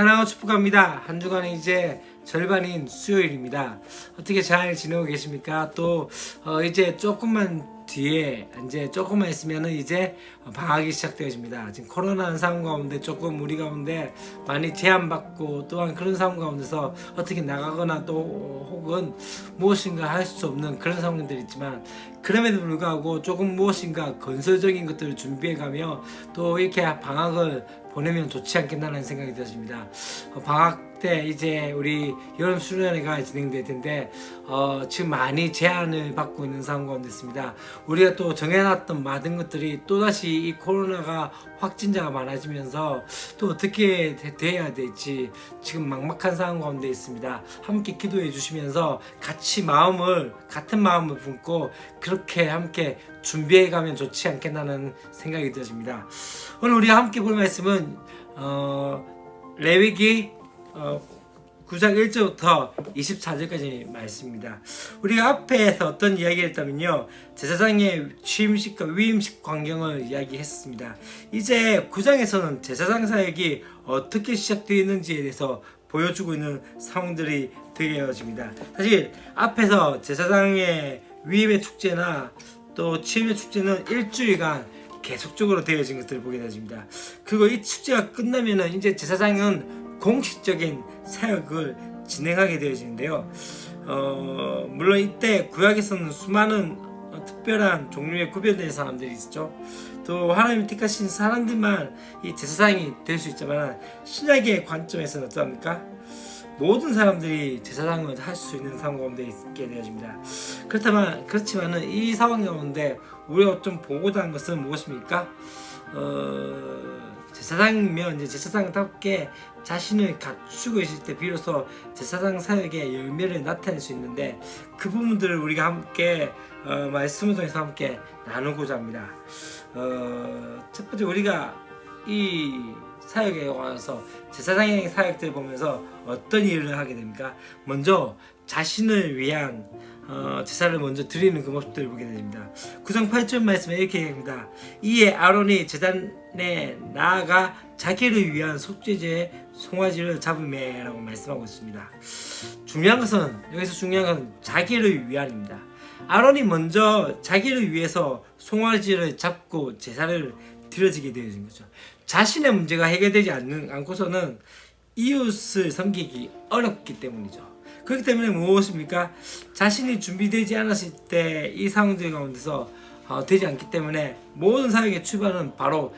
사랑하고 축복합니다. 한 주간은 이제 절반인 수요일입니다. 어떻게 잘 지내고 계십니까? 또 이제 조금만 뒤에 이제 조금만 있으면은 이제 방학이 시작되어집니다. 지금 코로나 상황 가운데 조금 우리 가운데 많이 제한받고 또한 그런 상황 가운데서 어떻게 나가거나 또 혹은 무엇인가 할 수 없는 그런 상황들이 있지만 그럼에도 불구하고 조금 무엇인가 건설적인 것들을 준비해가며 또 이렇게 방학을 보내면 좋지 않겠나라는 생각이 들었습니다. 방학 때 이제 우리 여름 수련회가 진행될 텐데 지금 많이 제한을 받고 있는 상황 가운데 있습니다. 우리가 또 정해놨던 많은 것들이 또다시 이 코로나가 확진자가 많아지면서 또 어떻게 돼야 될지 지금 막막한 상황 가운데 있습니다. 함께 기도해 주시면서 같은 마음을 품고 그렇게 함께 준비해 가면 좋지 않겠나는 생각이 들어집니다. 오늘 우리가 함께 볼 말씀은 레위기 9장 1절부터 24절까지 말씀입니다. 우리가 앞에서 어떤 이야기를 했다면요, 제사장의 취임식과 위임식 광경을 이야기했습니다. 이제 9장에서는 제사장 사역이 어떻게 시작되어 있는지에 대해서 보여주고 있는 상황들이 되어집니다. 사실 앞에서 제사장의 위임의 축제나 또 취임의 축제는 일주일간 계속적으로 되어진 것들을 보게 되어집니다. 그리고 이 축제가 끝나면은 이제 제사장은 공식적인 사역을 진행하게 되어지는데요. 물론 이때 구약에서는 수많은 특별한 종류의 구별된 사람들이 있었죠. 또 하나님 택하신 사람들만 이 제사장이 될 수 있지만 신약의 관점에서는 어떠합니까? 모든 사람들이 제사장을 할 수 있는 상황 가운데 있게 되어집니다. 그렇지만은 이 상황 가운데 우리가 좀 보고자 하는 것은 무엇입니까? 제사장이면 이제 제사장답게 자신을 갖추고 있을 때 비로소 제사장 사역의 열매를 나타낼 수 있는데 그 부분들을 우리가 함께 말씀을 통해서 함께 나누고자 합니다. 첫 번째, 우리가 이 사역에 와서 제사장의 사역들을 보면서 어떤 일을 하게 됩니까? 먼저 자신을 위한 제사를 먼저 드리는 그 모습들을 보게 됩니다. 9장 8절 말씀에 이렇게 얘기합니다. 이에 아론이 제단에 나아가 자기를 위한 속죄제의 송아지를 잡으매 라고 말씀하고 있습니다. 여기서 중요한 것은 자기를 위한입니다. 아론이 먼저 자기를 위해서 송아지를 잡고 제사를 드려지게 되어진 거죠. 자신의 문제가 해결되지 않고서는 이웃을 섬기기 어렵기 때문이죠. 그렇기 때문에 무엇입니까? 자신이 준비되지 않았을 때 이 상황들 가운데서 되지 않기 때문에 모든 사역의 출발은 바로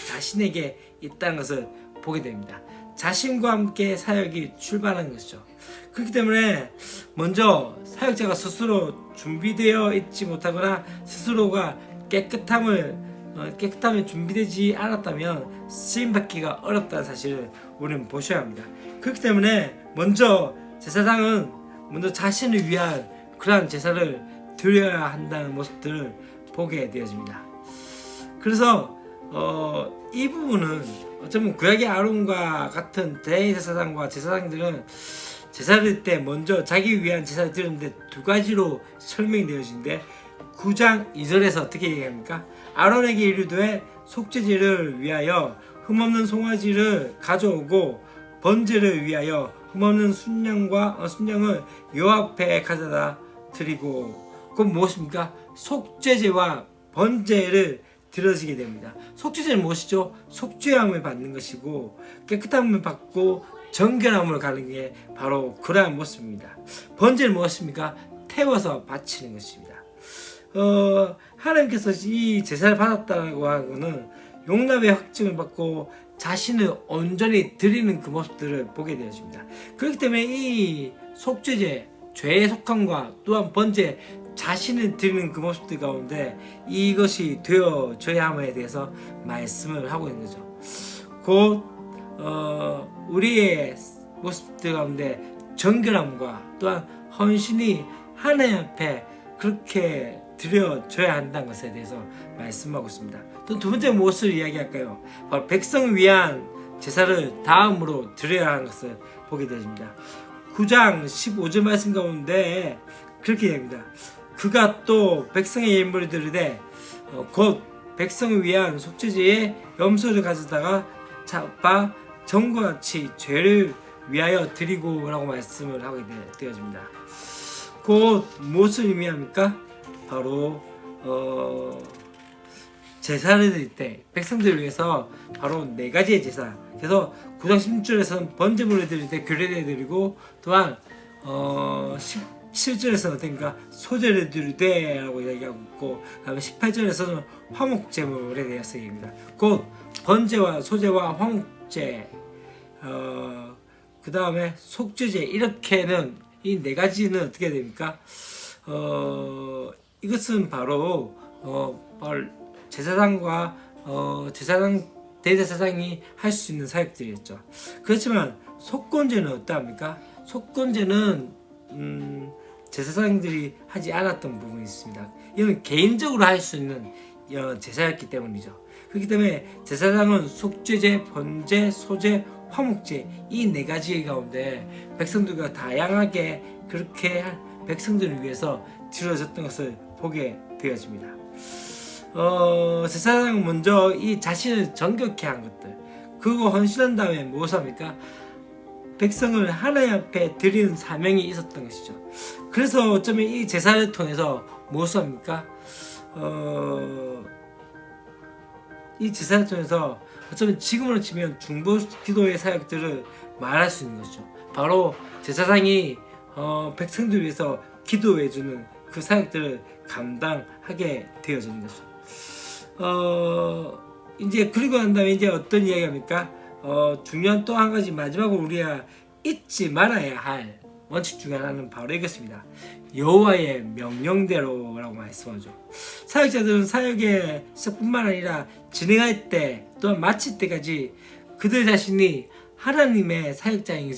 자신에게 있다는 것을 보게 됩니다. 자신과 함께 사역이 출발하는 것이죠. 그렇기 때문에 먼저 사역자가 스스로 준비되어 있지 못하거나 스스로가 깨끗함이 준비되지 않았다면 쓰임받기가 어렵다는 사실을 우리는 보셔야 합니다. 그렇기 때문에 먼저 제사장은 먼저 자신을 위한 그러한 제사를 드려야 한다는 모습들을 보게 되어집니다. 그래서 이 부분은 어쩌면 구약의 아론과 같은 대제사장과 제사장들은 제사를 드릴 때 먼저 자기 위한 제사를 드리는데 두 가지로 설명이 되어지는데 9장 2절에서 어떻게 얘기합니까? 아론에게 이르되 속죄제를 위하여 흠없는 송아지를 가져오고 번제를 위하여 흠없는 순양을 여호와 앞에 가져다 드리고, 그건 무엇입니까? 속죄제와 번제를 드려지게 됩니다. 속죄제는 무엇이죠? 속죄함을 받는 것이고 깨끗함을 받고 정결함을 가는 게 바로 그러한 모습입니다. 번제는 무엇입니까? 태워서 바치는 것입니다. 하나님께서 이 제사를 받았다고 하는 것은 용납의 확증을 받고 자신을 온전히 드리는 그 모습들을 보게 되어집니다. 그렇기 때문에 이 속죄제, 죄의 속함과 또한 번제, 자신을 드리는 그 모습들 가운데 이것이 되어져야 함에 대해서 말씀을 하고 있는 거죠. 곧 우리의 모습들 가운데 정결함과 또한 헌신이 하나님 앞에 그렇게 드려져야 한다는 것에 대해서 말씀하고 있습니다. 또 두 번째 무엇을 이야기할까요? 바로 백성을 위한 제사를 다음으로 드려야 하는 것을 보게 되십니다. 9장 15절 말씀 가운데 그렇게 얘기합니다. 그가 또 백성의 예물을 드리되 곧 백성을 위한 속죄제의 염소를 가져다가 잡아 전과 같이 죄를 위하여 드리고라고 말씀을 하게 되어집니다. 곧 무엇을 의미합니까? 바로 제사를 드릴 때 백성들을 위해서 바로 4가지의 제사. 그래서 9장 16절에서는 번제물을 드릴 때 규례를 드리고, 또한 17절에서는 어떤가 소제를 드리되 라고 이야기하고 있고, 그다음에 18절에서는 화목제물에 대해서 얘기합니다. 곧 번제와 소제와 화목제, 그 다음에 속죄제, 이렇게는 이 4가지는 어떻게 됩니까? 이것은 바로 제사장과 대제사장이 할 수 있는 사역들이었죠. 그렇지만 속건제는 어떠합니까? 속건제는 제사장들이 하지 않았던 부분이 있습니다. 이건 개인적으로 할 수 있는 제사였기 때문이죠. 그렇기 때문에 제사장은 속죄제, 번제, 소제, 화목제, 이 4가지 가운데 백성들과 다양하게 그렇게 백성들을 위해서 드려졌던 것을 보게 되어집니다. 제사장은 먼저 이 자신을 정결케 한 것들, 그거 헌신한 다음에 무엇을 합니까? 백성을 하나님 앞에 드리는 사명이 있었던 것이죠. 그래서 어쩌면 이 제사를 통해서 무엇을 합니까? 이 제사를 통해서 어쩌면 지금으로 치면 중보 기도의 사역들을 말할 수 있는 것이죠. 바로 제사장이 백성들 위해서 기도해주는 그 사역들을 감당하게 되어지는 것이죠. 이제 그리고 난 다음에 이제 어떤 이야기합니까? 중요한 또 한 가지, 마지막으로 우리가 잊지 말아야 할 원칙 중에 하나는 바로 이것입니다. 여호와의 명령대로라고 말씀하죠. 사역자들은 사역에서뿐만 아니라 진행할 때 또한 마칠 때까지 그들 자신이 하나님의 사역자이기에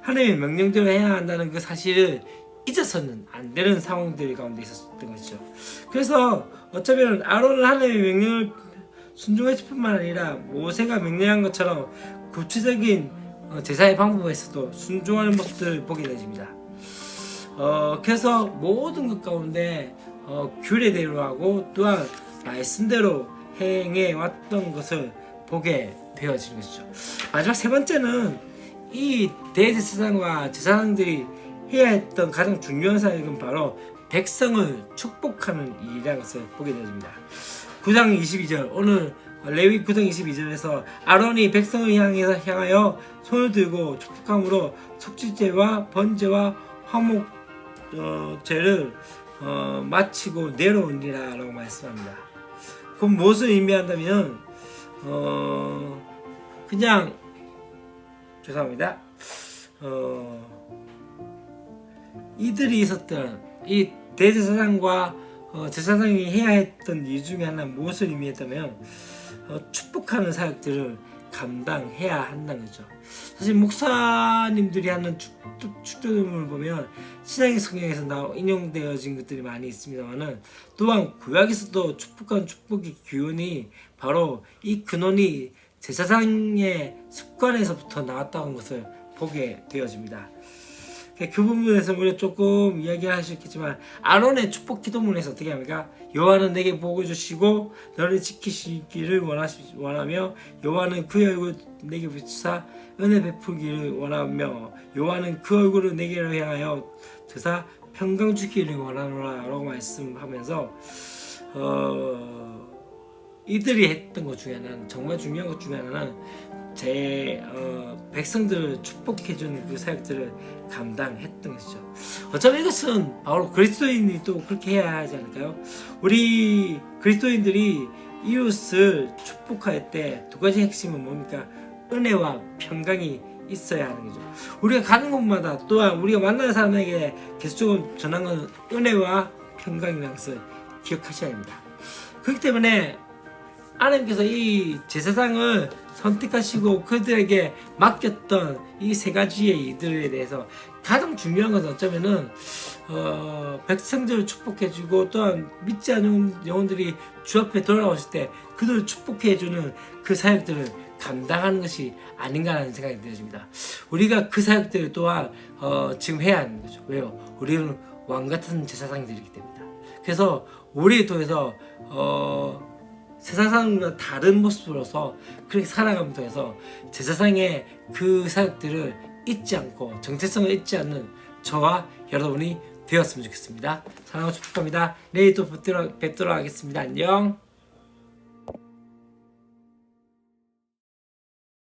하나님의 명령대로 해야 한다는 그 사실을 잊어서는 안 되는 상황들 가운데 있었던 것이죠. 그래서 어쩌면 아론은 하나님의 명령을 순종했을 뿐만 아니라 모세가 명령한 것처럼 구체적인 제사의 방법에서도 순종하는 모습들을 보게 되집니다. 그래서 모든 것 가운데 규례대로 하고 또한 말씀대로 행해 왔던 것을 보게 되어지는 것이죠. 마지막 3번째는 이 대제사장과 제사장들이 해야 했던 가장 중요한 사역은 바로 백성을 축복하는 일이라는 것을 보게 되어집니다. 9장 22절, 오늘 레위 9장 22절에서 아론이 백성을 향하여 손을 들고 축복함으로 속죄제와 번제와 화목제를 마치고 내려오니라 라고 말씀합니다. 그럼 무엇을 의미한다면 그냥 죄송합니다. 이들이 있었던 이 대제사장과 제사장이 해야 했던 일 중에 하나는 무엇을 의미했다면 축복하는 사역들을 감당해야 한다는 거죠. 사실 목사님들이 하는 축도를 보면 신약의 성경에서 인용되어진 것들이 많이 있습니다만은 또한 구약에서도 축복한 축복의 기운이 바로 이 근원이 제사장의 습관에서부터 나왔다는 것을 보게 되어집니다. 그 부분에서 우리가 조금 이야기할 수 있겠지만 아론의 축복 기도문에서 어떻게 합니까? 여호와는 내게 복을 주시고 너를 지키시기를 원하며 여호와는 그의 얼굴을 내게 비추사 은혜 베풀기를 원하며 여호와는 그 얼굴을 내게로 향하여 드사 평강 주기를 원하노라 라고 말씀하면서 이들이 했던 것 중에 하나는, 정말 중요한 것 중에 하나는 백성들을 축복해주는 그 사역들을 감당했던 것이죠. 어쩌면 이것은 바로 그리스도인이 또 그렇게 해야 하지 않을까요? 우리 그리스도인들이 이웃을 축복할 때 2가지 핵심은 뭡니까? 은혜와 평강이 있어야 하는 거죠. 우리가 가는 곳마다 또한 우리가 만나는 사람에게 계속적으로 전하는 건 은혜와 평강이라는 것을 기억하셔야 합니다. 그렇기 때문에 하나님께서 이 제사장을 선택하시고 그들에게 맡겼던 이 3가지의 일들에 대해서 가장 중요한 것은 어쩌면은 백성들을 축복해주고 또한 믿지 않는 영혼들이 주 앞에 돌아오실 때 그들을 축복해주는 그 사역들을 감당하는 것이 아닌가라는 생각이 들어집니다. 우리가 그 사역들을 또한 지금 해야 하는 거죠. 왜요? 우리는 왕같은 제사장들이기 때문이다. 그래서 우리를 통해서 세상 사람과 다른 모습으로서 그렇게 살아감을 통해서 제사상의 그 사역들을 잊지 않고 정체성을 잊지 않는 저와 여러분이 되었으면 좋겠습니다. 사랑하고 축복합니다. 내일 또 뵙도록 하겠습니다. 안녕.